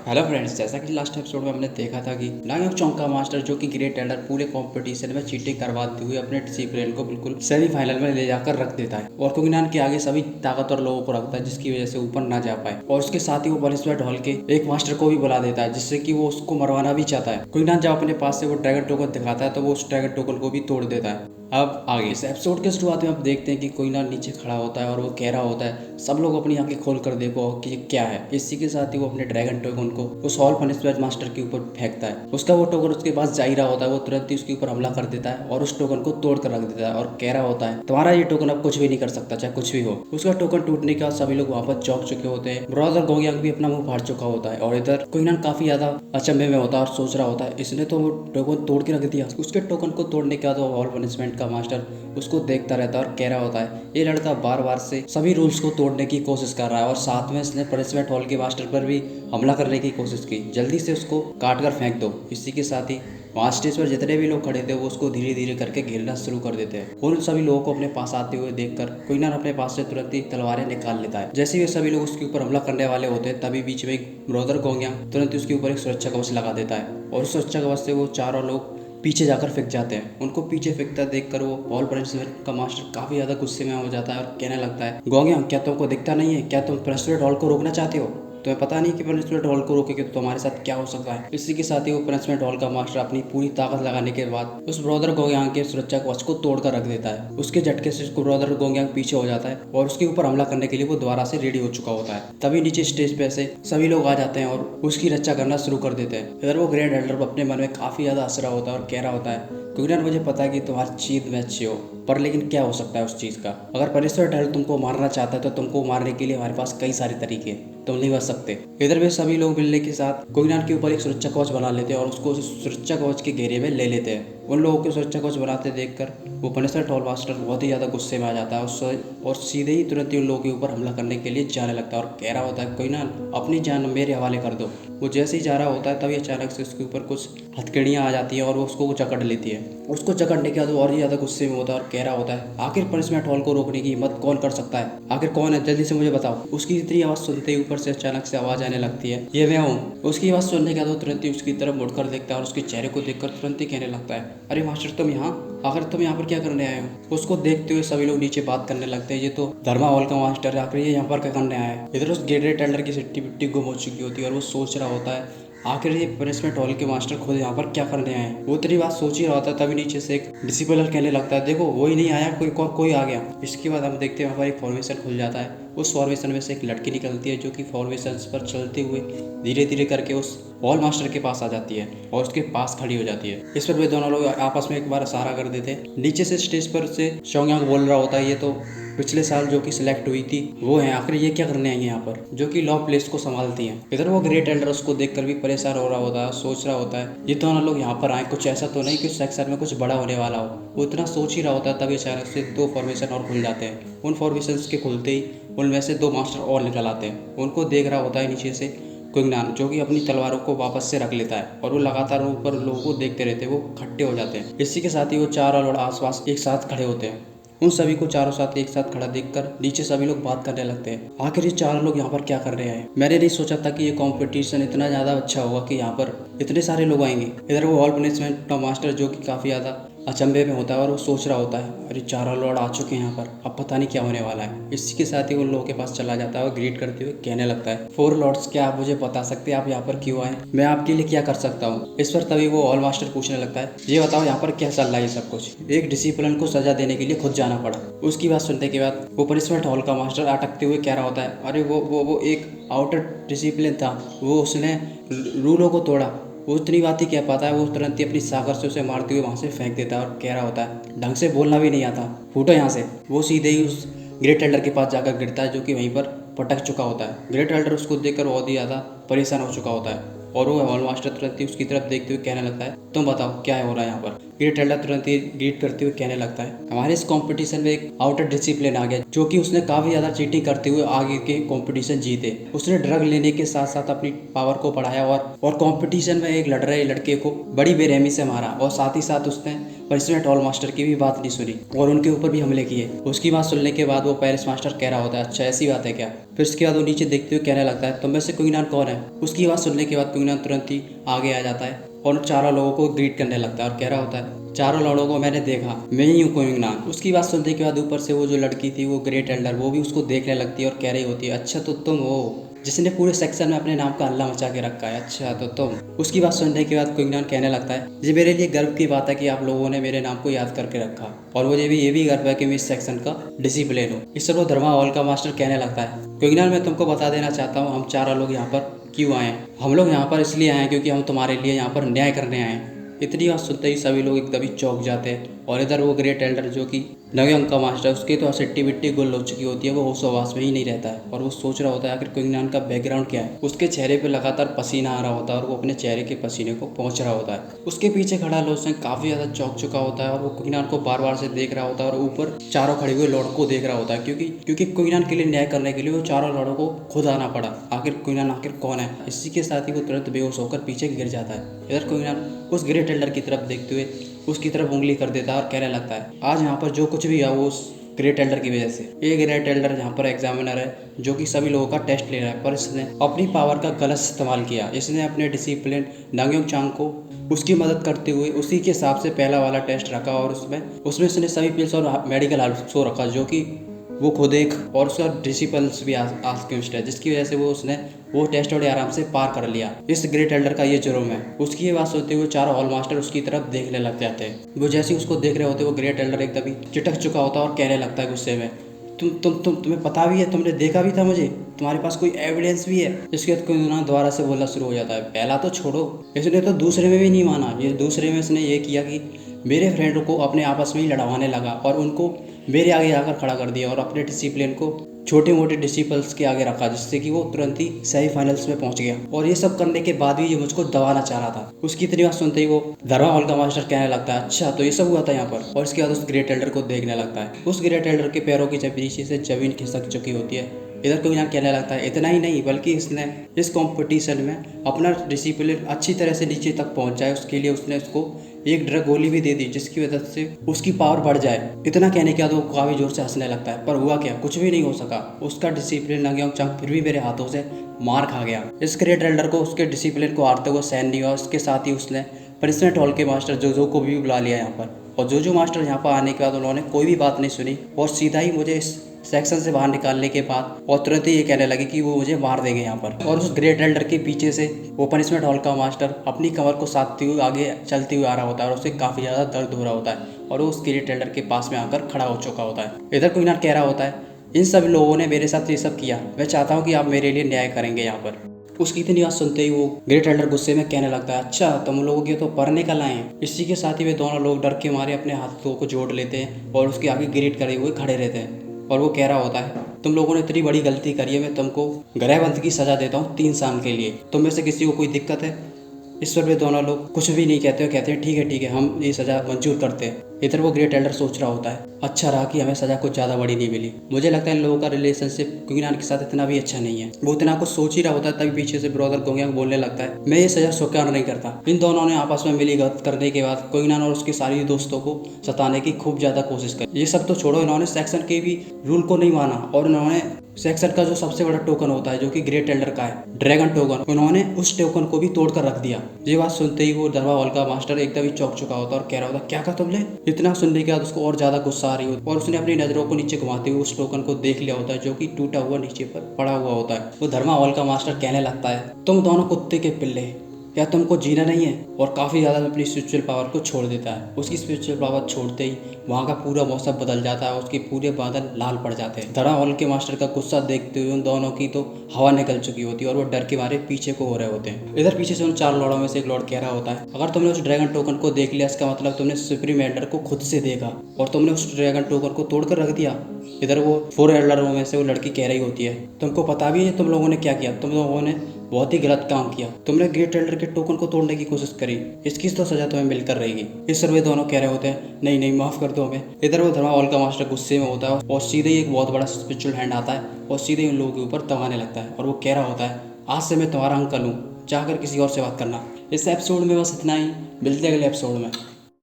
Hello friends, जैसा कि last episode में हमने देखा था कि नायक चौंका मास्टर जो कि ग्रेट एल्डर पूरे कंपटीशन में चीटिंग करवाते हुए अपने डिसिप्लिन को बिल्कुल सेमीफाइनल में ले जाकर रख देता है और कुंगनान के आगे सभी ताकतवर लोगों को रखता है जिसकी वजह से ऊपर ना जा पाए। और उसके साथ ही वो पनिशमेंट हॉल के एक मास्टर को भी बुला देता है जिससे कि वो उसको मरवाना भी चाहता है। कुंगनान जब अपने पास से वो ड्रैगन टोकन दिखाता है तो वो उस ड्रैगन टोकन को भी तोड़ देता है। अब आगे इस एपिसोड के शुरुआत में आप देखते हैं कि कुंगनान नीचे खड़ा होता है और वो कह रहा होता है सब लोग अपनी आंखें खोल कर देखो कि ये क्या है। इसी के साथ ही वो अपने ड्रैगन टोकन को उस हॉल पनिशमेंट मास्टर के ऊपर फेंकता है। उसका वो टोकन उसके पास जा ही रहा होता है, वो तुरंत ही उसके ऊपर हमला कर देता है और उस टोकन को तोड़ कर रख देता है और कह रहा होता है तुम्हारा ये टोकन अब कुछ भी नहीं कर सकता, चाहे कुछ भी हो। उसका टोकन टूटने के बाद सभी लोग वहाँ पर चौंक चुके होते हैं। ब्रदर गोंगयांग भी अपना मुंह फाड़ चुका होता है और इधर कुंगनान काफी ज्यादा अचंभे में होता है और सोच रहा होता है इसने तो वो टोकन तोड़ के रख दिया। उसके टोकन को तोड़ने के बाद वो हॉल पनिशमेंट का मास्टर उसको देखता रहता है और कह रहा होता है ये लड़का बार बार से सभी रूल्स को तोड़ने की कोशिश कर रहा है और साथ में इसने पनिशमेंट हॉल के मास्टर पर भी हमला करने की कोशिश की, जल्दी से उसको काट कर फेंक दो। इसी के साथ ही वहाँ स्टेज पर जितने भी लोग खड़े थे वो उसको धीरे धीरे करके घेरना शुरू कर देते हैं। उन सभी लोगों को अपने पास आते हुए देखकर कुंगनान अपने पास से तुरंत ही तलवारें निकाल लेता है। जैसे ही सभी लोग उसके ऊपर हमला करने वाले होते हैं तभी बीच में एक ब्रदर गोंगयांग तुरंत ही उसके ऊपर एक सुरक्षा कवच लगा देता है और उस सुरक्षा कवच से वो चारों लोग पीछे जाकर फेंक जाते हैं। उनको पीछे फेंकता देखकर वो हॉल पनिशमेंट का मास्टर काफी ज्यादा गुस्से में हो जाता है और कहने लगता है गोंगयांग क्या तुमको दिखता नहीं है, क्या तुम पनिशमेंट हॉल को रोकना चाहते हो? तुम्हें पता नहीं कि पनिशमेंट हॉल को रोकेगे तो तुम्हारे साथ क्या हो सकता है। इसी के साथ ही वो पनिशमेंट हॉल का मास्टर अपनी पूरी ताकत लगाने के बाद उस ब्रदर गोंगयांग के सुरक्षा कवच को तोड़ कर रख देता है। उसके झटके से उसको ब्रदर गोंगयांग पीछे हो जाता है और उसके ऊपर हमला करने के लिए वो दोबारा से रेडी हो चुका होता है। तभी नीचे स्टेज पे से सभी लोग आ जाते हैं और उसकी रक्षा करना शुरू कर देते हैं। इधर वो ग्रैंड एल्डर अपने मन में काफी ज्यादा हंस रहा होता है और कह रहा होता है कुंगनान मुझे पता है कि तुम्हारी जीत में अच्छी हो, पर लेकिन क्या हो सकता है उस चीज़ का। अगर पनिशमेंट हॉल तुमको मारना चाहता है तो तुमको मारने के लिए हमारे पास कई सारे तरीके हैं, तुम नहीं बच सकते। इधर भी सभी लोग मिलने के साथ कुंगनान के ऊपर एक सुरक्षा कवच बना लेते हैं और उसको उस सुरक्षा कवच के घेरे में ले लेते हैं। उन लोगों के सुरक्षा कवच बनाते देखकर वो पनिशमेंट हॉल मास्टर बहुत ही ज़्यादा गुस्से में आ जाता है और सीधे ही तुरंत ही उन लोगों के ऊपर हमला करने के लिए जाने लगता है और कह रहा होता है कुंगनान अपनी जान मेरे हवाले कर दो। वो जैसे ही जा रहा होता है तभी अचानक से उसके ऊपर कुछ हथकड़ियाँ आ जाती हैं और वो उसको जकड़ लेती है। उसको जकड़ने के बाद वो और ही ज़्यादा गुस्से में होता है और कह रहा होता है आखिर पनिशमेंट हॉल को रोकने की हिम्मत कौन कर सकता है, आखिर कौन है, जल्दी से मुझे बताओ। उसकी इतनी आवाज़ सुनते ही ऊपर से अचानक से आवाज़ आने लगती है ये मैं हूँ। उसकी आवाज़ सुनने के बाद वो तुरंत ही उसकी तरफ मुड़कर देखता है और उसके चेहरे को देखकर तुरंत ही कहने लगता है अरे मास्टर तुम यहाँ, आखिर तुम यहाँ पर क्या करने आए हो? उसको देखते हुए सभी लोग नीचे बात करने लगते हैं ये तो धर्मा हॉल का मास्टर है, आखिर ये यहाँ पर क्या करने आया है। इधर उस ग्रेट एल्डर की सिट्टी पिट्टी गुम हो चुकी होती है और वो सोच रहा होता है आखिर ये पनिशमेंट हॉल के मास्टर खुद यहाँ पर क्या करने आए हैं। वो तेरी बात सोच ही रहा था तभी नीचे से एक डिसिप्लिनर कहने लगता है देखो वो ही नहीं आया, कोई आ गया। इसके बाद हम देखते हैं वहाँ पर एक फॉर्मेशन खुल जाता है। उस फॉर्मेशन में से एक लड़की निकलती है जो कि फॉर्मेशन पर चलते हुए धीरे धीरे करके उस हॉल मास्टर के पास आ जाती है और उसके पास खड़ी हो जाती है। इस पर वे दोनों लोग आपस में एक बार इशारा कर देते हैं। नीचे से स्टेज पर से चौंगयांग बोल रहा होता है ये तो पिछले साल जो कि सिलेक्ट हुई थी वो है, आखिर ये क्या करने आई है यहाँ पर, जो कि लॉ प्लेस को संभालती हैं। इधर वो ग्रेट एल्डर उसको देखकर भी परेशान हो रहा होता है, सोच रहा होता है ये दोनों लोग यहाँ पर आए कुछ ऐसा तो नहीं कि सेक्शन में कुछ बड़ा होने वाला हो। वो इतना सोच ही रहा होता है तभी अचानक से दो फॉर्मेशन और खुल जाते हैं। उन फॉर्मेशन के खुलते ही उनमें से दो मास्टर और निकल आते हैं। उनको देख रहा होता है नीचे से कुंगनान जो कि अपनी तलवारों को वापस से रख लेता है और वो लगातार ऊपर लोगों को देखते रहते हैं, वो इकट्ठे हो जाते हैं। इसी के साथ ही वो चारों लोग आसपास एक साथ खड़े होते हैं। उन सभी को चारों साथ एक साथ खड़ा देखकर नीचे सभी लोग बात करने लगते हैं आखिर ये चारों लोग यहाँ पर क्या कर रहे हैं। मैंने नहीं सोचा था कि ये कंपटीशन इतना ज़्यादा अच्छा होगा कि यहाँ पर इतने सारे लोग आएंगे। इधर वो हॉल पनिशमेंट का मास्टर जो कि काफ़ी ज़्यादा अचंभे में होता है और वो सोच रहा होता है अरे चारों लॉर्ड आ चुके हैं यहाँ पर, अब पता नहीं क्या होने वाला है। इसी के साथ ही उन लोगों के पास चला जाता है और ग्रीट करते हुए कहने लगता है फोर लॉर्ड्स क्या आप मुझे बता सकते हैं आप यहाँ पर क्यों आए, मैं आपके लिए क्या कर सकता हूँ। इस पर तभी वो हॉल मास्टर पूछने लगता है ये बताओ यहाँ पर क्या चल रहा है सब कुछ। एक डिसिप्लिन को सजा देने के लिए खुद जाना पड़ा। उसकी बात सुनने के बाद वो पनिशमेंट हॉल का मास्टर अटकते हुए कह रहा होता है अरे वो एक आउटर डिसिप्लिन था, वो उसने रूलों को तोड़ा, वो उतनी बात ही कह पाता है। वो तुरंत ही अपनी सागर से उसे मारते हुए वहाँ से फेंक देता है और कह रहा होता है ढंग से बोलना भी नहीं आता, फूटो यहाँ से। वो सीधे ही उस ग्रेट एल्डर के पास जाकर गिरता है जो कि वहीं पर पटक चुका होता है। ग्रेट एल्डर उसको देखकर बहुत ही ज़्यादा परेशान हो चुका होता है और वो हॉल मास्टर तुरंत ही उसकी तरफ देखते हुए कहने लगता है तुम बताओ क्या हो रहा है यहाँ पर। ग्रेट एल्डर तुरंत ही ग्रीट करते हुए कहने लगता है हमारे इस कंपटीशन में एक आउटर डिसिप्लिन आ गया जो कि उसने काफी ज्यादा चीटिंग करते हुए आगे के कंपटीशन जीते। उसने ड्रग लेने के साथ साथ अपनी पावर को बढ़ाया और कंपटीशन में एक लड़ रहे लड़के को बड़ी बेरहमी से मारा और साथ ही साथ उसने पनिशमेंट हॉल मास्टर की भी बात नहीं सुनी और उनके ऊपर भी हमले किए। उसकी बात सुनने के बाद वो पेरिस मास्टर कह रहा होता है अच्छा ऐसी बात है क्या, फिर उसके बाद वो नीचे देखते हुए कहने लगता है तुम में से कुंगनान कौन है। उसकी बात सुनने के बाद कुंगनान तुरंत ही आगे आ जाता है और चारों लोगों को ग्रीट करने लगता है और कह रहा होता है चारों लोगों को मैंने देखा, मैं ही हूँ कुंगनान। उसकी बात सुनने के बाद ऊपर से वो जो लड़की थी वो ग्रेट एल्डर वो भी उसको देखने लगती है और कह रही होती है अच्छा तो तुम हो जिसने पूरे सेक्शन में अपने नाम का हल्ला मचा के रखा है, अच्छा तो तुम। उसकी बात सुनने के बाद कुंगनान कहने लगता है ये मेरे लिए गर्व की बात है कि आप लोगों ने मेरे नाम को याद करके रखा और मुझे भी ये भी गर्व है कि मैं इस सेक्शन का डिसिप्लिन हूँ। इस पर वो धर्मा हॉल का मास्टर कहने लगता है कुंगनान मैं तुमको बता देना चाहता हूँ हम चारों लोग यहाँ पर क्यों आए हैं। हम लोग यहाँ पर इसलिए आए हैं क्योंकि हम तुम्हारे लिए यहाँ पर न्याय करने आए हैं। इतनी बात सुनते ही सभी लोग एकदम ही चौंक जाते हैं और इधर वो ग्रेट एल्डर जो कि नगयंग का मास्टर उसकी तो सिट्टी बिट्टी गुल हो चुकी होती है, वो होश आवास में ही नहीं रहता है और वो सोच रहा होता है आखिर कुंगनान का बैकग्राउंड क्या है। उसके चेहरे पे लगातार पसीना आ रहा होता है और वो अपने चेहरे के पसीने को पहुंच रहा होता है। उसके पीछे खड़ा लोसेंग काफी ज्यादा चौंक चुका होता है और वो कुंगनान को बार बार से देख रहा होता है और ऊपर चारों खड़े हुए लॉर्ड को देख रहा होता है क्योंकि कुंगनान के लिए न्याय करने के लिए वो चारों लॉर्डों को खुद आना पड़ा। आखिर कुंगनान आखिर कौन है। इसी के साथ ही वो तुरंत बेहोश होकर पीछे गिर जाता है। इधर कुंगनान उस ग्रेट एल्डर की तरफ देखते हुए उसकी तरफ उंगली कर देता है और कहने लगता है आज यहाँ पर जो कुछ भी है वो उस ग्रेट एल्डर की वजह से। ये ग्रेट एल्डर यहाँ पर एग्जामिनर है जो कि सभी लोगों का टेस्ट ले रहा है पर इसने अपनी पावर का गलत इस्तेमाल किया। इसने अपने डिसिप्लिन नागयोंग चांग को उसकी मदद करते हुए उसी के हिसाब से पहला वाला टेस्ट रखा और उसमें इसने सभी पिल्स और मेडिकल हेल्प रखा जो कि वो खुद एक और उसका डिसिपल्स भी आस्किस्ट है जिसकी वजह से उसने वो टेस्ट बड़े आराम से पार कर लिया। इस ग्रेट एल्डर का ये जुर्म है। उसकी ये बात सुनते हुए चारों हॉल मास्टर उसकी तरफ देखने लग जाते हैं। वो जैसे ही उसको देख रहे होते वो ग्रेट एल्डर एकदम ही चिटक चुका होता है और कहने लगता है गुस्से में तुम्हें पता भी है, तुमने देखा भी था मुझे, तुम्हारे पास कोई एविडेंस भी है। इसके बाद कुंगनान दोबारा से बोलना शुरू हो जाता है पहला तो छोड़ो, इसने तो दूसरे में भी नहीं माना। ये दूसरे में इसने ये किया कि मेरे फ्रेंड को अपने आपस में ही लड़वाने लगा और उनको मेरे आगे आकर खड़ा कर दिया और अपने डिसिप्लिन को छोटे मोटे डिसिपल्स के आगे रखा जिससे कि वो तुरंत ही सेमीफाइनल्स में पहुंच गया। और ये सब करने के बाद भी ये मुझको दबाना चाह रहा था। उसकी इतनी बात सुनते ही वो धर्मा हॉल का मास्टर कहने लगता है अच्छा तो ये सब हुआ था यहाँ पर। और इसके बाद उस ग्रेट एल्डर को देखने लगता है। उस ग्रेट एल्डर के पैरों की नीचे से जमीन खिसक चुकी होती है। इधर कुंगनान कहने लगता है इतना ही नहीं बल्कि इसने इस कंपटीशन में अपना डिसिप्लिन अच्छी तरह से नीचे तक पहुंच जाए उसके लिए उसने उसको एक ड्रग गोली भी दे दी जिसकी वजह से उसकी पावर बढ़ जाए। इतना कहने के बाद वो काफी जोर से हंसने लगता है पर हुआ क्या, कुछ भी नहीं हो सका। उसका डिसिप्लिन नागयोंग चांग फिर भी मेरे हाथों से मार खा गया। इस ग्रेट एल्डर को उसके डिसिप्लिन को हारते हुए सहन नहीं हुआ। उसके साथ ही उसने पनिशमेंट हॉल के मास्टर जोजो को भी बुला लिया यहाँ पर। और जोजो मास्टर यहाँ पर आने के बाद उन्होंने कोई भी बात नहीं सुनी और सीधा ही मुझे इस सेक्शन से बाहर निकालने के बाद और तुरंत ही ये कहने लगे कि वो मुझे मार देंगे यहाँ पर। और उस ग्रेट एल्डर के पीछे से वो पनिशमेंट हॉल का मास्टर अपनी कमर को साधते हुए आगे चलते हुए आ रहा होता है और उसे काफी ज्यादा दर्द हो रहा होता है और वो उस ग्रेट एल्डर के पास में आकर खड़ा हो चुका होता है। इधर कुंगनान कह रहा होता है इन सभी लोगों ने मेरे साथ ये सब किया, मैं चाहता हूँ कि आप मेरे लिए न्याय करेंगे यहाँ पर। उसकी इतनी बात सुनते ही वो ग्रेट एल्डर गुस्से में कहने लगता है अच्छा तुम लोगों के तो पढ़ने कल आए हैं। इसी के साथ ही वे दोनों लोग डर के मारे अपने हाथों को जोड़ लेते हैं और उसके आगे ग्रेट करे हुए खड़े रहते हैं। और वो कह रहा होता है तुम लोगों ने इतनी बड़ी गलती करी है, मैं तुमको गृहबंद की सजा देता हूँ 3 साल के लिए। तुम में से किसी को कोई दिक्कत है। इस पर वे दोनों लोग कुछ भी नहीं कहते, कहते हैं ठीक है हम ये सजा मंजूर करते हैं। इधर वो ग्रेट एल्डर सोच रहा होता है अच्छा रहा कि हमें सजा कुछ ज़्यादा बड़ी नहीं मिली। मुझे लगता है इन लोगों का रिलेशनशिप कुंगनान के साथ इतना भी अच्छा नहीं है। वो इतना कुछ सोच ही रहा होता है तभी पीछे से ब्रदर गोंगयांग बोलने लगता है मैं ये सजा स्वीकार नहीं करता। इन दोनों ने आपस में मिली गत करने के बाद कुंगनान और उसके सारी दोस्तों को सताने की खूब ज़्यादा कोशिश की। ये सब तो छोड़ो, इन्होंने सेक्शन के भी रूल को नहीं माना और इन्होंने सेक्शन का जो सबसे बड़ा टोकन होता है जो कि ग्रेट एल्डर का है ड्रैगन टोकन, उन्होंने उस टोकन को भी तोड़कर रख दिया। ये बात सुनते ही वो धर्मा हॉल का मास्टर एकदम ही चौंक चुका होता और कह रहा होता क्या कहा तुमने। इतना सुनने के बाद उसको और ज्यादा गुस्सा आ रही होती और उसने अपनी नजरों को नीचे घुमाते हुए उस टोकन को देख लिया होता है जो कि टूटा हुआ नीचे पर पड़ा हुआ होता है। वो धर्मा हॉल का मास्टर कहने लगता है तुम दोनों कुत्ते के पिल्ले, क्या तुमको जीना नहीं है। और काफ़ी ज़्यादा अपनी स्पिरिचुअल पावर को छोड़ देता है। उसकी स्पिरिचुअल पावर छोड़ते ही वहाँ का पूरा मौसम बदल जाता है और उसके पूरे बादल लाल पड़ जाते हैं। धर्मा हॉल के मास्टर का गुस्सा देखते हुए उन दोनों की तो हवा निकल चुकी होती है और वो डर के मारे पीछे को हो रहे होते हैं। इधर पीछे से उन 4 लॉर्डों में से एक लॉर्ड कह रहा होता है अगर तुमने उस ड्रैगन टोकन को देख लिया इसका मतलब तुमने सुप्रीम एल्डर को खुद से देखा और तुमने उस ड्रैगन टोकन को तोड़कर रख दिया। इधर वो 4 एल्डरों में से वो लड़की कह रही होती है तुमको पता भी है तुम लोगों ने क्या किया, तुम लोगों ने बहुत ही गलत काम किया, तुमने ग्रेट एल्डर के टोकन को तोड़ने की कोशिश करी, इसकी तो सजा तुम्हें मिलकर रहेगी। इस पर वे दोनों कह रहे होते हैं नहीं माफ कर दो हमें। इधर वो धर्मा हॉल का मास्टर गुस्से में होता है और सीधे ही एक बहुत बड़ा स्पिरिचुअल हैंड आता है और सीधे उन लोगों के ऊपर दबाने लगता है और वो कह रहा होता है आज से मैं तुम्हारा अंकल हूँ, जाकर किसी और से बात करना। इस एपिसोड में बस इतना ही, मिलते हैं अगले एपिसोड में।